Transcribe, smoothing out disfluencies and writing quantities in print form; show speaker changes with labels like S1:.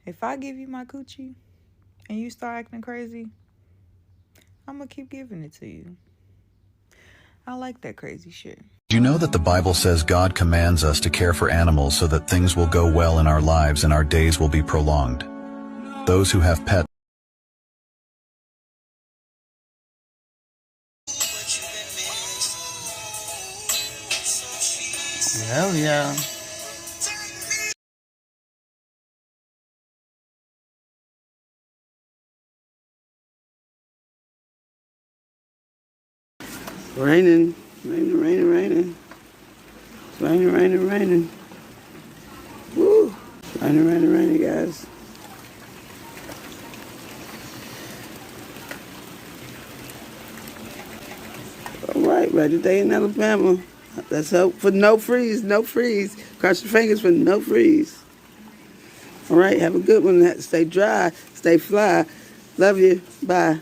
S1: If I give you my coochie and you start acting crazy, I'm gonna keep giving it to you. I like that crazy shit.
S2: Do you know that the Bible says God commands us to care for animals so that things will go well in our lives and our days will be prolonged? Those who have pets.
S3: Hell yeah. Raining, raining, raining, raining. It's raining, raining, raining. Woo! Raining, raining, raining, guys. All right, ready day in Alabama. Let's hope for no freeze, no freeze. Cross your fingers for no freeze. All right, have a good one. Stay dry, stay fly. Love you. Bye.